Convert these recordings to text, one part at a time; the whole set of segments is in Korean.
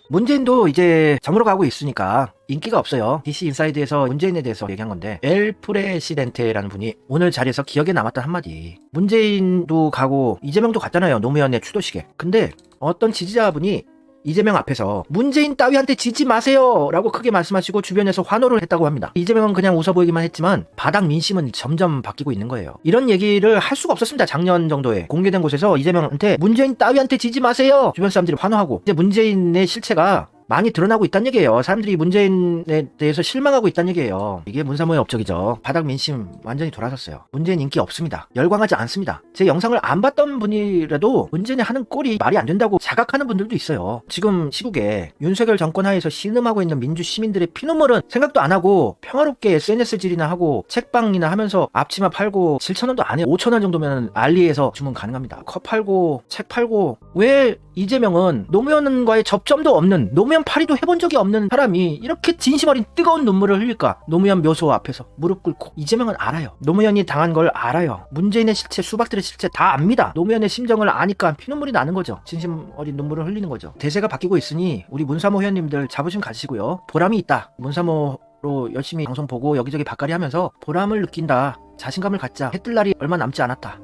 문재인도 이제 저물어 가고 있으니까 인기가 없어요. DC 인사이드에서 문재인에 대해서 얘기한 건데, 엘 프레시덴테라는 분이 오늘 자리에서 기억에 남았던 한마디. 문재인도 가고 이재명도 갔잖아요, 노무현의 추도식에. 근데 어떤 지지자분이 이재명 앞에서 문재인 따위한테 지지 마세요 라고 크게 말씀하시고 주변에서 환호를 했다고 합니다. 이재명은 그냥 웃어 보이기만 했지만 바닥 민심은 점점 바뀌고 있는 거예요. 이런 얘기를 할 수가 없었습니다. 작년 정도에 공개된 곳에서 이재명한테 문재인 따위한테 지지 마세요, 주변 사람들이 환호하고. 이제 문재인의 실체가 많이 드러나고 있다는 얘기예요. 사람들이 문재인에 대해서 실망하고 있다는 얘기예요. 이게 문사모의 업적이죠. 바닥 민심 완전히 돌아섰어요. 문재인 인기 없습니다. 열광하지 않습니다. 제 영상을 안 봤던 분이라도 문재인이 하는 꼴이 말이 안 된다고 자각하는 분들도 있어요. 지금 시국에 윤석열 정권 하에서 신음하고 있는 민주 시민들의 피눈물은 생각도 안 하고 평화롭게 SNS질이나 하고 책방이나 하면서 앞치마 팔고 7,000원도 안 해요. 5,000원 정도면 알리에서 주문 가능합니다. 컵 팔고 책 팔고. 왜 이재명은 노무현과의 접점도 없는, 노무현 파리도 해본 적이 없는 사람이 이렇게 진심 어린 뜨거운 눈물을 흘릴까? 노무현 묘소 앞에서 무릎 꿇고. 이재명은 알아요. 노무현이 당한 걸 알아요. 문재인의 실체, 수박들의 실체 다 압니다. 노무현의 심정을 아니까 피눈물이 나는 거죠. 진심 어린 눈물을 흘리는 거죠. 대세가 바뀌고 있으니 우리 문사모 회원님들 자부심 가지시고요. 보람이 있다. 문사모로 열심히 방송 보고 여기저기 밥가리 하면서 보람을 느낀다. 자신감을 갖자. 해뜰 날이 얼마 남지 않았다.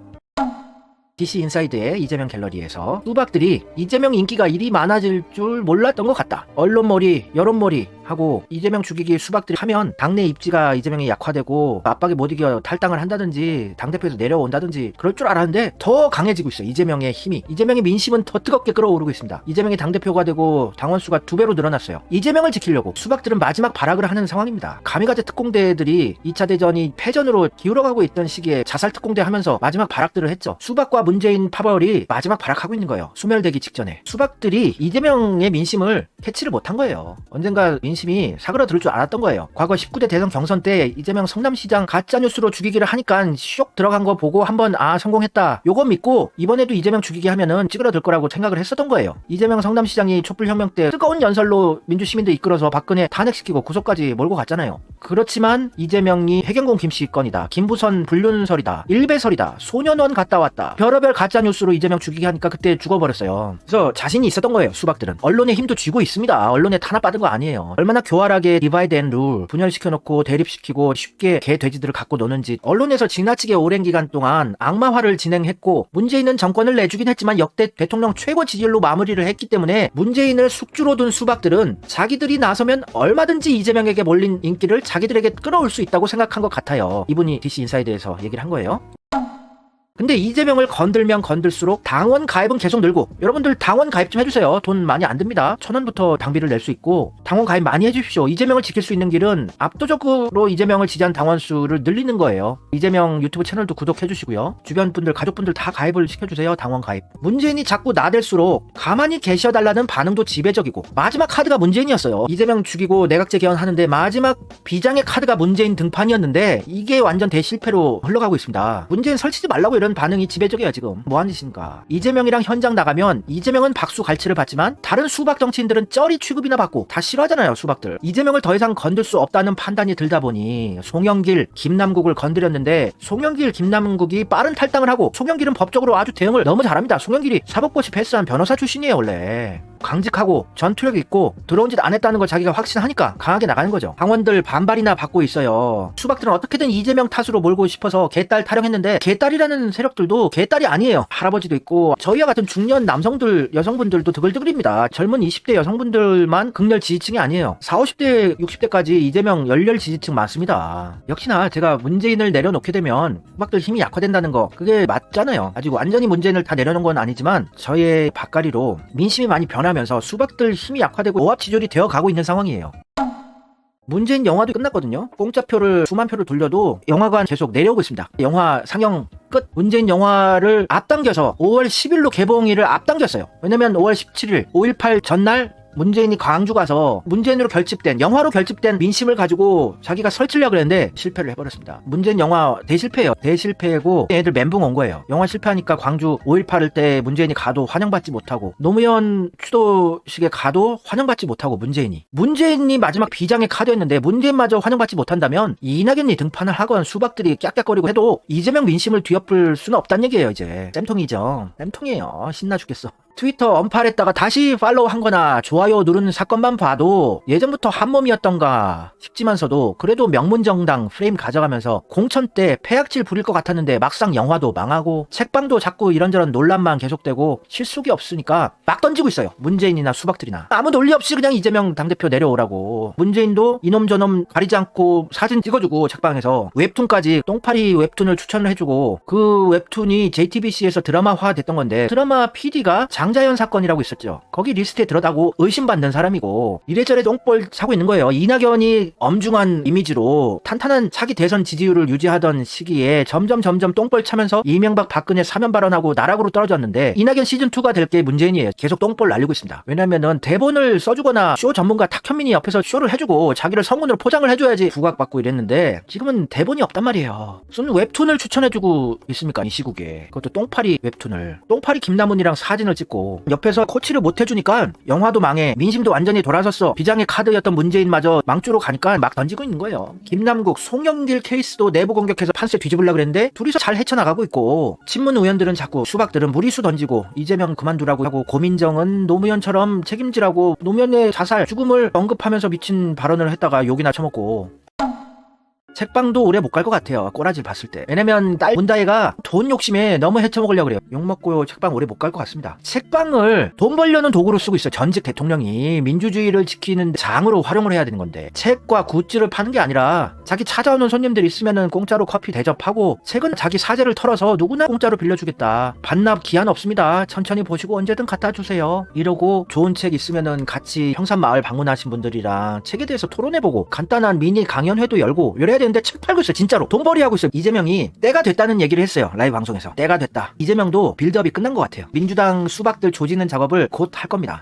DC 인사이드의 이재명 갤러리에서 수박들이 이재명 인기가 이리 많아질 줄 몰랐던 것 같다. 언론머리, 여론머리 하고 이재명 죽이기 수박들이 하면 당내 입지가 이재명이 약화되고 압박에 못 이겨 탈당을 한다든지 당대표에서 내려온다든지 그럴 줄 알았는데 더 강해지고 있어요. 이재명의 힘이. 이재명의 민심은 더 뜨겁게 끓어오르고 있습니다. 이재명이 당대표가 되고 당원수가 2배로 늘어났어요. 이재명을 지키려고 수박들은 마지막 발악을 하는 상황입니다. 가미가제 특공대들이 2차 대전이 패전으로 기울어가고 있던 시기에 자살 특공대 하면서 마지막 발악들을 했죠. 수박과 문재인 파벌이 마지막 발악하고 있는 거예요. 소멸되기 직전에. 수박들이 이재명의 민심을 캐치를 못한 거예요. 언젠가 민심이 사그라들 줄 알았던 거예요. 과거 19대 대선 경선 때 이재명 성남시장 가짜뉴스로 죽이기를 하니까 쇽 들어간 거 보고 한번 성공했다, 요거 믿고 이번에도 이재명 죽이기 하면은 찌그러들 거라고 생각을 했었던 거예요. 이재명 성남시장이 촛불혁명 때 뜨거운 연설로 민주시민들 이끌어서 박근혜 탄핵시키고 구속까지 몰고 갔잖아요. 그렇지만 이재명이 해경공 김씨 건이다, 김부선 불륜설이다, 일베설이다, 소년원 갔다 왔다, 별의별 가짜뉴스로 이재명 죽이기 하니까 그때 죽어버렸어요. 그래서 자신이 있었던 거예요. 수박들은. 언론의 힘도 쥐고 있습니다. 언론에 탄압받은 거 아니에요. 얼마나 교활하게 디바이드 앤 룰 분열시켜놓고 대립시키고 쉽게 개 돼지들을 갖고 노는지. 언론에서 지나치게 오랜 기간 동안 악마화를 진행했고 문재인은 정권을 내주긴 했지만 역대 대통령 최고 지지율로 마무리를 했기 때문에 문재인을 숙주로 둔 수박들은 자기들이 나서면 얼마든지 이재명에게 몰린 인기를 자기들에게 끌어올 수 있다고 생각한 것 같아요. 이분이 DC 인사이드에서 얘기를 한 거예요. 근데 이재명을 건들면 건들수록 당원 가입은 계속 늘고, 여러분들 당원 가입 좀 해주세요. 돈 많이 안 듭니다. 1,000원부터 당비를 낼 수 있고 당원 가입 많이 해주십시오. 이재명을 지킬 수 있는 길은 압도적으로 이재명을 지지한 당원 수를 늘리는 거예요. 이재명 유튜브 채널도 구독해주시고요. 주변 분들, 가족분들 다 가입을 시켜주세요. 당원 가입. 문재인이 자꾸 나댈수록 가만히 계셔달라는 반응도 지배적이고, 마지막 카드가 문재인이었어요. 이재명 죽이고 내각제 개헌하는데 마지막 비장의 카드가 문재인 등판이었는데 이게 완전 대실패로 흘러가고 있습니다. 문재인 설치지 말라고 이런 반응이 지배적이에요. 지금 뭐하는 짓입니까? 이재명이랑 현장 나가면 이재명은 박수 갈채를 받지만 다른 수박 정치인들은 쩌리 취급이나 받고 다 싫어하잖아요. 수박들. 이재명을 더 이상 건들 수 없다는 판단이 들다 보니 송영길, 김남국을 건드렸는데 송영길, 김남국이 빠른 탈당을 하고, 송영길은 법적으로 아주 대응을 너무 잘합니다. 송영길이 사법고시 패스한 변호사 출신이에요. 원래 강직하고 전투력 있고 들어온 짓 안 했다는 걸 자기가 확신하니까 강하게 나가는 거죠. 당원들 반발이나 받고 있어요. 수박들은 어떻게든 이재명 탓으로 몰고 싶어서 개딸 타령했는데, 개딸이라는 세력들도 개딸이 아니에요. 할아버지도 있고 저희와 같은 중년 남성들, 여성분들도 드글드글입니다. 젊은 20대 여성분들만 극렬 지지층이 아니에요. 40, 50대, 60대까지 이재명 열렬 지지층 많습니다. 역시나 제가 문재인을 내려놓게 되면 수박들 힘이 약화된다는 거, 그게 맞잖아요. 아직 완전히 문재인을 다 내려놓은 건 아니지만 저의 밥가리로 민심이 많이 변하면서 수박들 힘이 약화되고 오합지졸이 되어가고 있는 상황이에요. 문재인 영화도 끝났거든요. 공짜표를 수만 표를 돌려도 영화관 계속 내려오고 있습니다. 영화 상영 끝. 문재인 영화를 앞당겨서 5월 10일로 개봉일을 앞당겼어요. 왜냐면 5월 17일 5.18 전날 문재인이 광주 가서 문재인으로 결집된, 영화로 결집된 민심을 가지고 자기가 설치려고 그랬는데 실패를 해버렸습니다. 문재인 영화 대실패예요. 대실패고 애들 멘붕 온 거예요. 영화 실패하니까 광주 5.18 때 문재인이 가도 환영받지 못하고, 노무현 추도식에 가도 환영받지 못하고, 문재인이 마지막 비장의 카드였는데 문재인마저 환영받지 못한다면 이낙연이 등판을 하건 수박들이 깍깍거리고 해도 이재명 민심을 뒤엎을 수는 없다는 얘기예요. 이제 쌤통이죠. 쌤통이에요. 신나 죽겠어. 트위터 언팔했다가 다시 팔로우 한 거나 좋아요 누르는 사건만 봐도 예전부터 한몸이었던가 싶지만서도 그래도 명문정당 프레임 가져가면서 공천 때 폐악질 부릴 것 같았는데 막상 영화도 망하고 책방도 자꾸 이런저런 논란만 계속되고 실속이 없으니까 막 던지고 있어요. 문재인이나 수박들이나 아무 논리 없이 그냥 이재명 당대표 내려오라고. 문재인도 이놈 저놈 가리지 않고 사진 찍어주고 책방에서 웹툰까지 똥파리 웹툰을 추천을 해주고 그 웹툰이 JTBC에서 드라마화 됐던 건데 드라마 PD가 장자연 사건이라고 있었죠. 거기 리스트에 들어가고 의심받는 사람이고 이래저래 똥볼 사고 있는 거예요. 이낙연이 엄중한 이미지로 탄탄한 차기 대선 지지율을 유지하던 시기에 점점 똥볼 차면서 이명박 박근혜 사면 발언하고 나락으로 떨어졌는데 이낙연 시즌2가 될 게 문재인이에요. 계속 똥볼 날리고 있습니다. 왜냐면은 대본을 써주거나 쇼 전문가 탁현민이 옆에서 쇼를 해주고 자기를 성운으로 포장을 해줘야지 부각받고 이랬는데 지금은 대본이 없단 말이에요. 무슨 웹툰을 추천해주고 있습니까 이 시국에. 그것도 똥파리 웹툰을. 똥파리 김남훈이랑 사진을 찍고 옆에서 코치를 못해주니까 영화도 망해 민심도 완전히 돌아섰어. 비장의 카드였던 문재인마저 망주로 가니까 막 던지고 있는 거예요. 김남국 송영길 케이스도 내부 공격해서 판세 뒤집으려고 그랬는데 둘이서 잘 헤쳐나가고 있고 친문 의원들은 자꾸 수박들은 무리수 던지고 이재명 그만두라고 하고 고민정은 노무현처럼 책임지라고 노무현의 자살 죽음을 언급하면서 미친 발언을 했다가 욕이나 처먹고 책방도 오래 못 갈 것 같아요. 꼬라지를 봤을 때. 왜냐면 딸 문다혜가 돈 욕심에 너무 헤쳐먹으려고 그래요. 욕먹고 책방 오래 못 갈 것 같습니다. 책방을 돈 벌려는 도구로 쓰고 있어요. 전직 대통령이 민주주의를 지키는 장으로 활용을 해야 되는 건데 책과 굿즈를 파는 게 아니라 자기 찾아오는 손님들 있으면은 공짜로 커피 대접하고 책은 자기 사재를 털어서 누구나 공짜로 빌려주겠다. 반납 기한 없습니다. 천천히 보시고 언제든 갖다 주세요. 이러고 좋은 책 있으면은 같이 평산마을 방문하신 분들이랑 책에 대해서 토론해보고 간단한 미니 강연회도 열고 이래야 되는데 책 팔고 있어요. 진짜로 돈벌이 하고 있어요. 이재명이 때가 됐다는 얘기를 했어요. 라이브 방송에서 때가 됐다. 이재명도 빌드업이 끝난 것 같아요. 민주당 수박들 조지는 작업을 곧 할 겁니다.